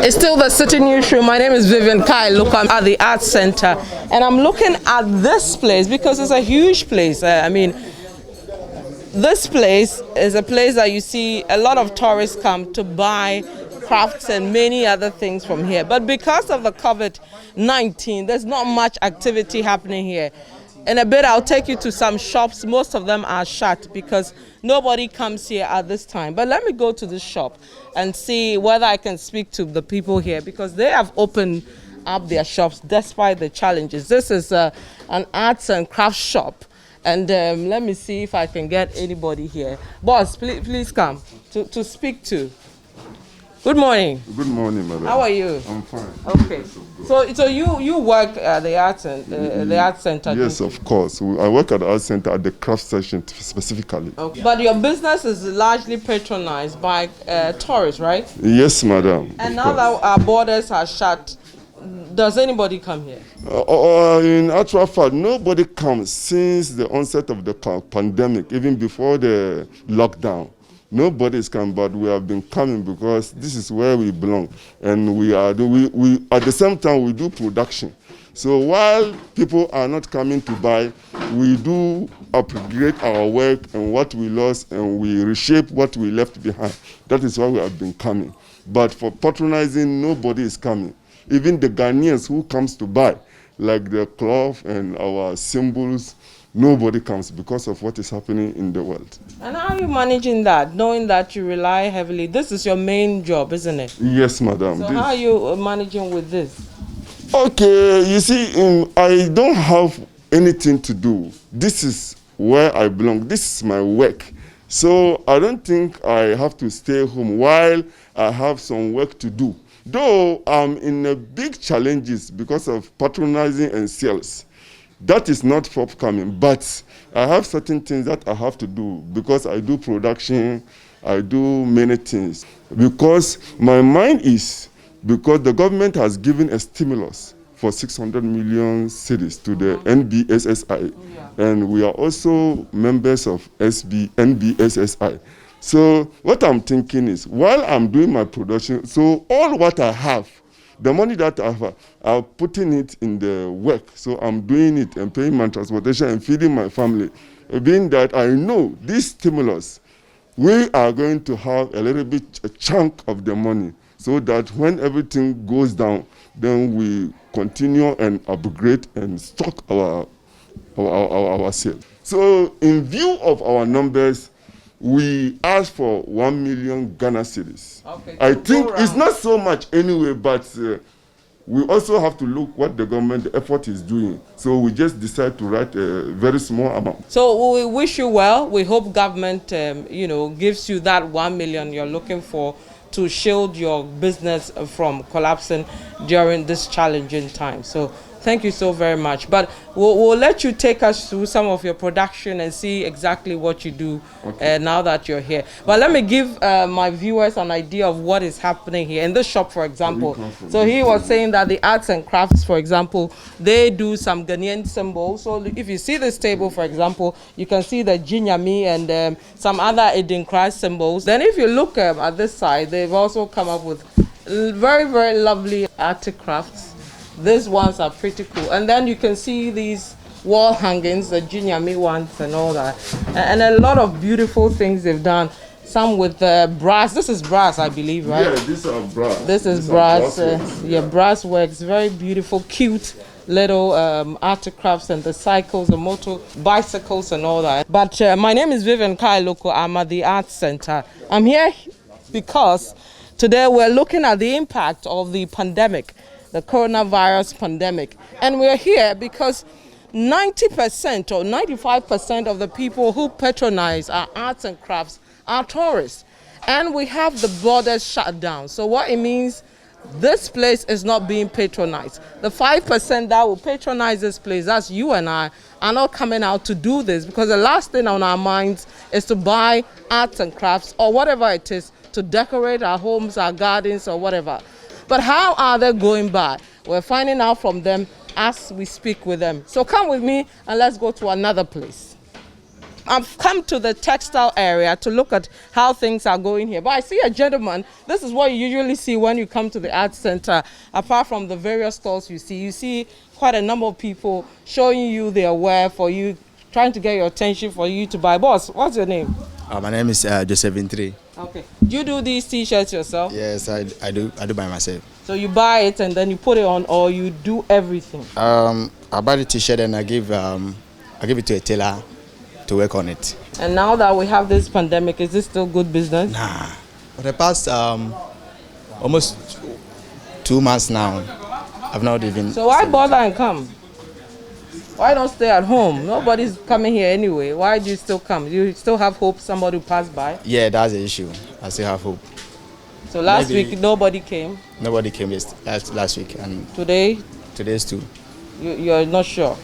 It's still the Citi Newsroom. My name is Vivian Kai. Look, I'm at the Arts Center, and I'm looking at this place because it's a huge place. This place is a place that you see a lot of tourists come to buy crafts and many other things from here. But because of the COVID-19, there's not much activity happening here. In a bit, I'll take you to some shops. Most of them are shut because nobody comes here at this time. But let me go to this shop and see whether I can speak to the people here, because they have opened up their shops despite the challenges. This is an arts and crafts shop. And let me see if I can get anybody here. Boss, please come to speak to. Good morning. Good morning, madam. How are you? I'm fine. Okay. So you work at the Arts Center? Yes, of course. I work at the Arts Center at the craft section specifically. Okay. But your business is largely patronized by tourists, right? Yes, madam. And now that our borders are shut, does anybody come here? In actual fact, nobody comes since the onset of the pandemic, even before the lockdown. Nobody is coming, but we have been coming because this is where we belong, and we at the same time we do production. So while people are not coming to buy, we do upgrade our work and what we lost, and we reshape what we left behind. That is why we have been coming. But for patronizing, nobody is coming. Even the Ghanaians who comes to buy, like the cloth and our symbols, nobody comes because of what is happening in the world. And how are you managing that, knowing that you rely heavily? This is your main job, isn't it? Yes, madam. So how are you managing with this? Okay, you see, I don't have anything to do. This is where I belong. This is my work. So I don't think I have to stay home while I have some work to do. Though I'm in a big challenges because of patronizing and sales. That is not forthcoming, but I have certain things that I have to do because I do production, I do many things. Because my mind is, because the government has given a stimulus for 600 million cedis to the NBSSI, and we are also members of NBSSI. So what I'm thinking is, while I'm doing my production, so all what I have, the money that I have, I'm putting it in the work. So I'm doing it and paying my transportation and feeding my family. Being that I know this stimulus, we are going to have a little bit, a chunk of the money, so that when everything goes down, then we continue and upgrade and stock our sales. So in view of our numbers, we asked for 1 million Ghana cedis. Okay, I think it's not so much anyway, but we also have to look what the government, the effort is doing. So we just decided to write a very small amount. So we wish you well. We hope government, gives you that 1 million you're looking for to shield your business from collapsing during this challenging time. So thank you so very much. But we'll let you take us through some of your production and see exactly what you do now that you're here. But let me give my viewers an idea of what is happening here in this shop, for example. So he was saying that the arts and crafts, for example, they do some Ghanaian symbols. So if you see this table, for example, you can see the Jinyami and some other Edinkra symbols. Then if you look at this side, they've also come up with very, very lovely art crafts. These ones are pretty cool. And then you can see these wall hangings, the Jinyami ones and all that. And a lot of beautiful things they've done. Some with brass. This is brass, I believe, right? Yeah, these are brass. This is brass. Brass works. Very beautiful, cute little art crafts and the cycles, the motor bicycles and all that. But my name is Vivian Kai Loko. I'm at the Arts Center. I'm here because today we're looking at the impact of the pandemic, the coronavirus pandemic. And we're here because 90% or 95% of the people who patronize our arts and crafts are tourists. And we have the borders shut down. So what it means, this place is not being patronized. The 5% that will patronize this place, that's you and I, are not coming out to do this, because the last thing on our minds is to buy arts and crafts or whatever it is to decorate our homes, our gardens or whatever. But how are they going by? We're finding out from them as we speak with them. So come with me and let's go to another place. I've come to the textile area to look at how things are going here. But I see a gentleman. This is what you usually see when you come to the art center. Apart from the various stalls you see quite a number of people showing you their wear for you, trying to get your attention for you to buy. Boss, what's your name? My name is Joseph Vintri. Okay. Do you do these t-shirts yourself? Yes, I do by myself. So you buy it and then you put it on, or you do everything? I buy the t-shirt and I give it to a tailor to work on it. And now that we have this pandemic, is this still good business? Nah. For the past almost 2 months now, I've not even... So why bother and come? Why don't stay at home? Nobody's coming here anyway. Why do you still come? You still have hope somebody will pass by? Yeah, that's the issue. I still have hope. So last week nobody came? Nobody came last week. And today's too. You're not sure?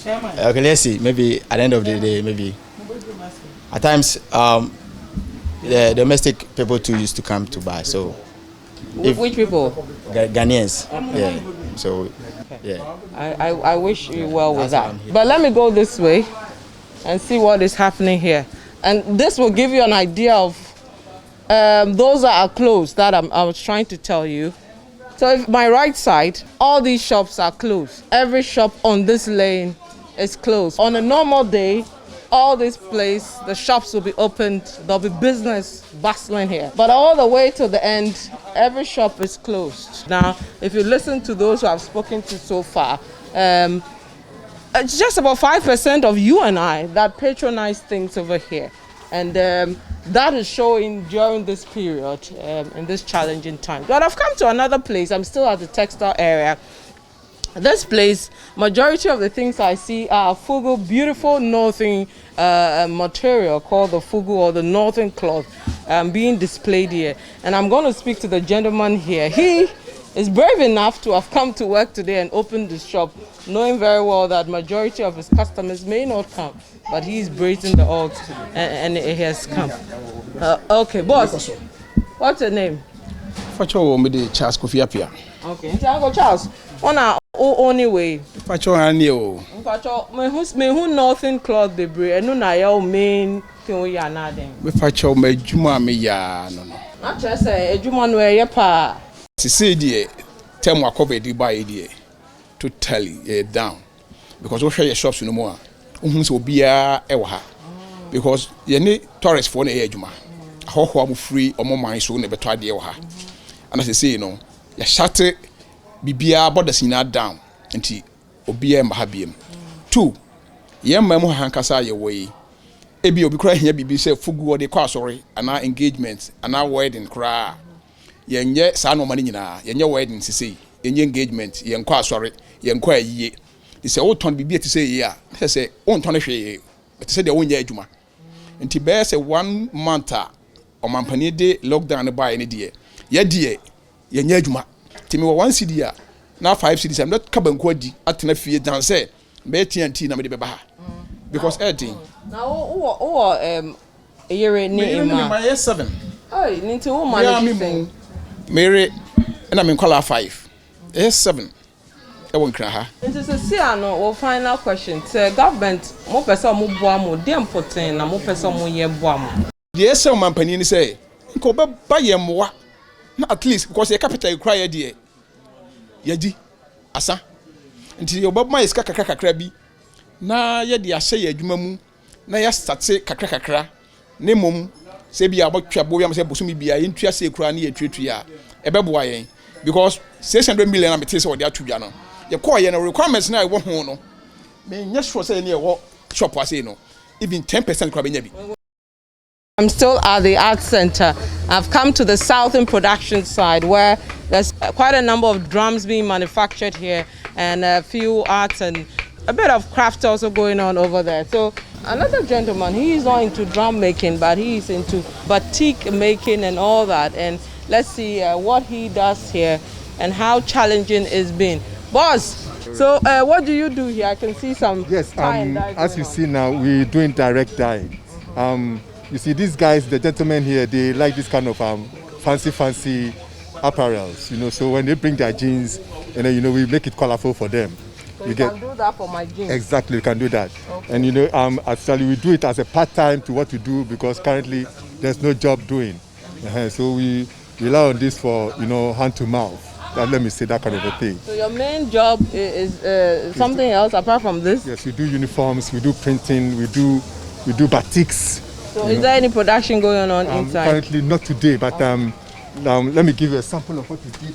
Okay, let's see. Maybe at the end of the day, maybe. At times, the domestic people too used to come to buy. So, which people? Ghanaians. Yeah. So, yeah. I wish you well with that. But let me go this way and see what is happening here. And this will give you an idea of those that are closed that I was trying to tell you. So if my right side, all these shops are closed. Every shop on this lane is closed. On a normal day, all this place, the shops will be opened. There'll be business bustling here. But all the way to the end, every shop is closed. Now, if you listen to those who I've spoken to so far, it's just about 5% of you and I that patronize things over here. And that is showing during this period, in this challenging time. But I've come to another place. I'm still at the textile area. This place, majority of the things I see are fugu, beautiful northern material called the fugu or the northern cloth being displayed here. And I'm going to speak to the gentleman here. He is brave enough to have come to work today and open the shop, knowing very well that majority of his customers may not come, but he's braving the odds and he has come. Okay, boss, what's your name? Facho me Charles Kofi Apia. Okay, Uncle Charles, on our only way. Facho anio. Facho, me who northern cloth the bread, and no na your main thing we are not then. Me facho me juma me ya no. Not just say a juma where your pa. Say dear, tell me COVID buy dear to tell you down because we share your shops no more. So be a ewa because you need tourists for the juma. How am free or more money so never try the ewa. And as I say, you know, you shut it, be about the scene down until obia mahabim. 2, young memo hankasa your way. Ebi obi cry here be say fugu or the car sorry and our engagements and our wedding cry. Yenye sa no money nyina yenye wedding sisi yenye engagement yen kwa sorry yen kwa yiye they say o ton bibia to say ya say o ton hwe to say de wonya adwuma nti be say 1 month o mampani de lockdown buy any de ye de yenye adwuma ti me 1 cedi a na 5 cedis am not kabanku adi atena fie dan say be TNT na me de be ba ha because everything now year ni ma year 7 oh ninti wo manage Mary and I'm in color 5. Yes, 7. I won't cry her. It is a Siano or final question. Government, more person, more boamo, damn potain, and more person, more ye boamo. Yes, some man penny say, go buy ye more. Not at least because your capital cry, dear. Yadi, asa. Until your bob my skaka crabby. Na yadi, I say a jumamu. Na ya start say kakra. Nemum. Say be about Chaboyam say Busumi be in Tria say cranny a tria, a baboy, because 600 million amethyst or the Atujano. Your quiet requirements now won't know. May yes for say near what shop was no, even 10% crabbing. I'm still at the art center. I've come to the southern production side where there's quite a number of drums being manufactured here and a few arts and a bit of craft also going on over there. So another gentleman, he is not into drum making, but he is into batik making and all that. And let's see what he does here and how challenging it's been. Boss, so what do you do here? I can see some tie and dye as you on. see now, we're doing direct dye. You see these guys, the gentlemen here, they like this kind of fancy apparels, you know, so when they bring their jeans, and then, you know, we make it colorful for them. So you can do that for my jeans. Exactly, you can do that. Okay. And you know, actually we do it as a part-time to what we do because currently there's no job doing. So we rely on this for, you know, hand to mouth. Let me say that kind of a thing. So your main job is something else apart from this? Yes, we do uniforms, we do printing, we do batiks. So is there any production going on inside? Currently not today, but let me give you a sample of what we did.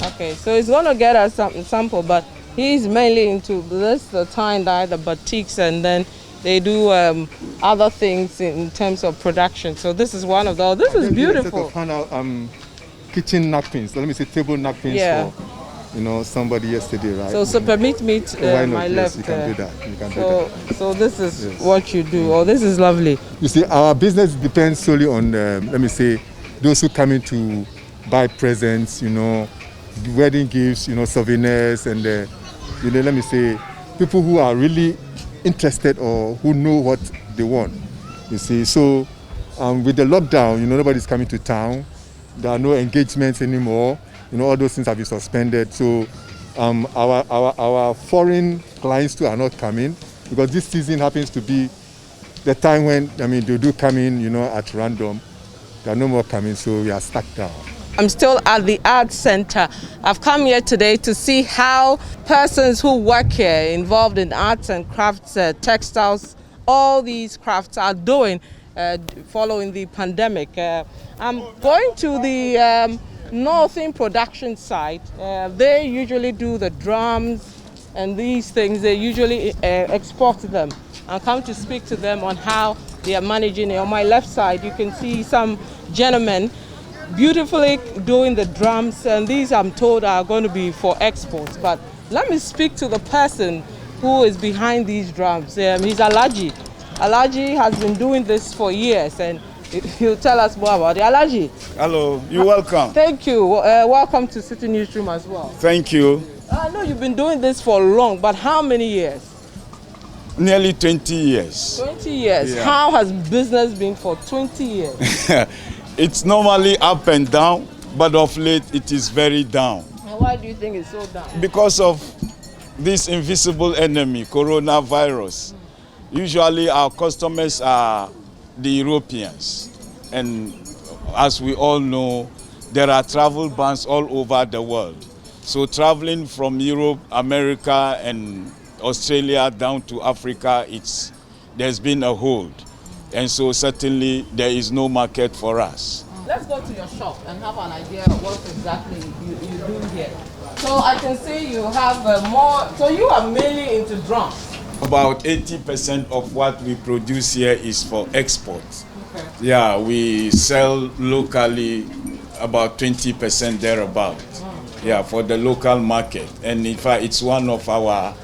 Okay, so he's going to get us some sample, but he's mainly into this, the tie-and-dye, the batiks, and then they do other things in terms of production. So this is one of those. This is beautiful. Kitchen napkins, let me say table napkins for, you know, somebody yesterday, right? So permit me to my left. You can do that. You can do that. So this is what you do. Oh, this is lovely. You see, our business depends solely on, let me say, those who come in to buy presents, you know, wedding gifts, you know, souvenirs, and you know, let me say, people who are really interested or who know what they want. You see, so with the lockdown, you know, nobody's coming to town. There are no engagements anymore. You know, all those things have been suspended. So our foreign clients too are not coming because this season happens to be the time when, I mean, they do come in, you know, at random. There are no more coming, so we are stuck down. I'm still at the Art Center. I've come here today to see how persons who work here, involved in arts and crafts, textiles, all these crafts are doing following the pandemic. I'm going to the Northern production site. They usually do the drums and these things. They usually export them. I'll come to speak to them on how they are managing it. On my left side, you can see some gentlemen beautifully doing the drums, and these, I'm told, are going to be for exports. But let me speak to the person who is behind these drums. He's Alaji. Alaji has been doing this for years, and he'll tell us more about it. Alaji. Hello, you're welcome. Thank you. Welcome to Citi Newsroom as well. Thank you. I know you've been doing this for long, but how many years? Nearly 20 years. 20 years. Yeah. How has business been for 20 years? It's normally up and down, but of late it is very down. And why do you think it's so down? Because of this invisible enemy, coronavirus. Usually our customers are the Europeans. And as we all know, there are travel bans all over the world. So traveling from Europe, America, and Australia down to Africa, there's been a hold. And so certainly there is no market for us. Let's go to your shop and have an idea of what exactly you do here. So I can see you have so you are mainly into drums. About 80% of what we produce here is for export. Okay. Yeah, we sell locally about 20% thereabout. Yeah, for the local market. And in fact, it's one of our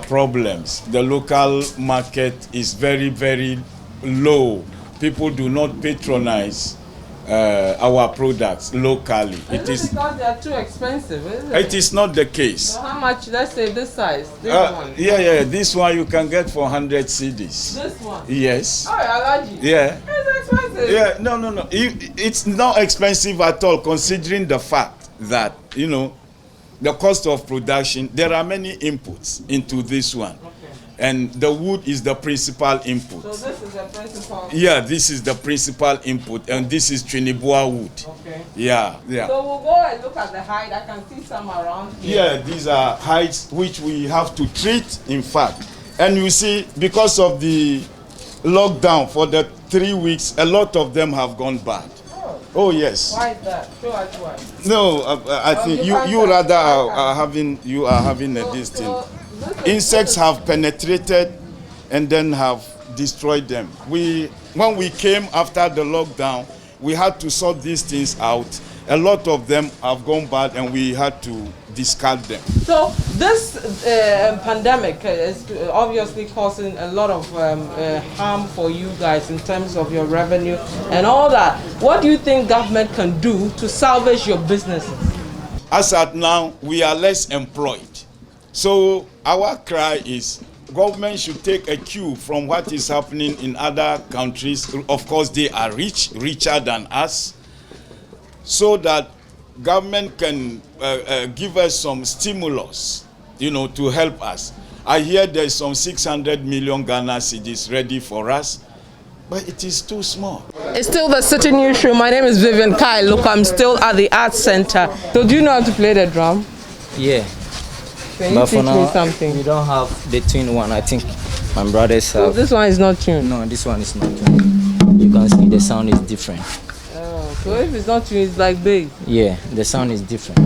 problems. The local market is very, very low. People do not patronize our products locally. It is because they are too expensive, isn't it? It is not the case. So how much, let's say this size, this one? Yeah, this one you can get for 100 cedis. This one? Yes. Oh, allergy. Yeah. It's expensive. Yeah, no. It's not expensive at all, considering the fact that, you know, the cost of production, there are many inputs into this one. Okay. And the wood is the principal input. So this is the principal? Yeah, this is the principal input, and this is Trinidad wood. Okay. Yeah. So we'll go and look at the hide. I can see some around here. Yeah, these are hides which we have to treat, in fact. And you see, because of the lockdown for the 3 weeks, a lot of them have gone bad. Oh yes. Why is that? Show us why. No, I think you rather are having this thing. Insects have penetrated and then have destroyed them. When we came after the lockdown, we had to sort these things out. A lot of them have gone bad and we had to discard them. So this pandemic is obviously causing a lot of harm for you guys in terms of your revenue and all that. What do you think government can do to salvage your businesses? As at now, we are less employed. So our cry is government should take a cue from what is happening in other countries. Of course, they are richer than us, so that government can give us some stimulus to help us. I hear there's some 600 million Ghana cedis ready for us, but it is too small. It's still the Citi Newsroom. My name is Vivian Kai. Look, I'm still at the Arts Center. So do you know how to play the drum? Yeah. Can you teach me something? We don't have the tuned one. I think my brothers have. So this one is not tuned? No, this one is not tuned. You can see the sound is different. Oh, so if it's not tuned, it's like bass? Yeah, the sound is different.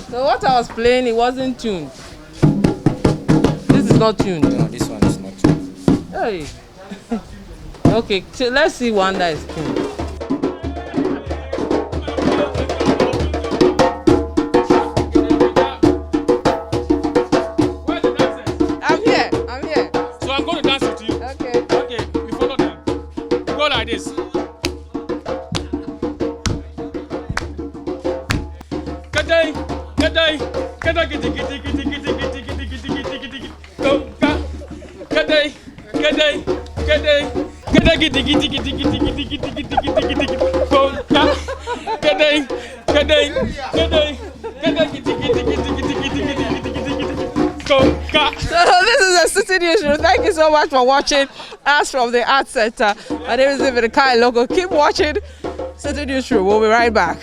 So what I was playing, it wasn't tuned. This is not tuned. No, this one is not tuned. Hey. Okay, so let's see one that is tuned. I'm here. So I'm going to dance with you. Okay. Okay, you follow them. Go like this. Kadai, kadai, kadai, gidi, gidi, gidi, gidi, gidi, gidi, gidi, gidi, gidi, go, ka, kadai, kadai, kadai, kadai, gidi, gidi, gidi, gidi, gidi, gidi, gidi, gidi, gidi, go, ka, kadai, kadai, kadai, kadai, gidi, gidi, gidi, gidi, gidi, gidi, gidi, gidi, gidi, go, ka. So this is the Citi Newsroom. Thank you so much for watching us from the Arts Center. My name is Vivian Kai Logo. Keep watching Citi Newsroom. We'll be right back.